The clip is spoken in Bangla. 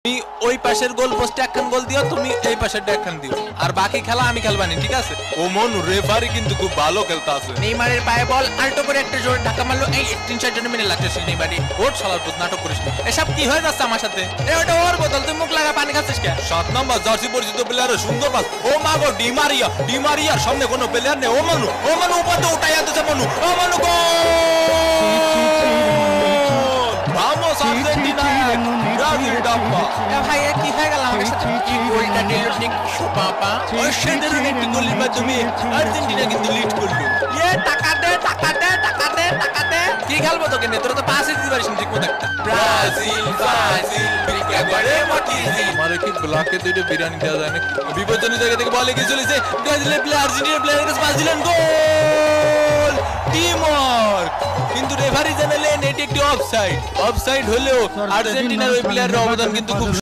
তুমি ওই পাশের গোল পোস্টে একখান গোল দিও, তুমি এই পাশেরটা একখান দিও, আর বাকি খেলা আমি খেলবানি, ঠিক আছে? ও মনু রেফারি কিন্তু খুব ভালো খেলতে আছে। নেইমারের পায়ে বল আল্টো করে একটা জোরে ধাক্কা মারলো, এই 3-4 মিনিট লাগতেছিল নেইমারি। ওর শালার পুত নাটক করিস না, এসব কি হয়ে যাচ্ছে আমার সাথে? ওটা ওর বোতল, তুই মুখ লাগা পানি খাচ্ছিস কে? 7 নম্বর জার্সি পরিচিত প্লেয়ারের সুন্দর পাস। ও মা গো, ডিমারিয়ার সামনে কোনো প্লেয়ার নেই। ও মনু উপাতে উঠাইয়া দিছে মনু। ও মনু গোল! ভামোস আর্জেন্টিনা, ব্রাজিল ডাব্বা। ভাই কি হয়ে গেল আমাদের সাথে? কি গোলটা দিল দেখছো বাবা? অসাধারণ একটি গোলের মাধ্যমে আর্জেন্টিনা কিন্তু লিড করলো। টাকা দে। কি খেলবো তোকে নিয়ে? তোরা তো পাসই দিতে পারিস না ঠিকমতো একটা। ব্রাজিল ভিক্ষা করে মতিঝিল। আমারে কি ব্লকে দুইটা বিরিয়ানি দেওয়া যায় না? বিপজ্জনক জায়গা থেকে বল এগিয়ে চলেছে ব্রাজিলের প্লেয়ার, আর্জেন্টিনার প্লেয়ারের কাছে পাস দিলেন, গোল! টিমওয়ার্ক। কিন্তু রেফারি জানালেন এটি একটি অফসাইড হলেও আর্জেন্টিনার ওই প্লেয়ারের অবদান কিন্তু খুব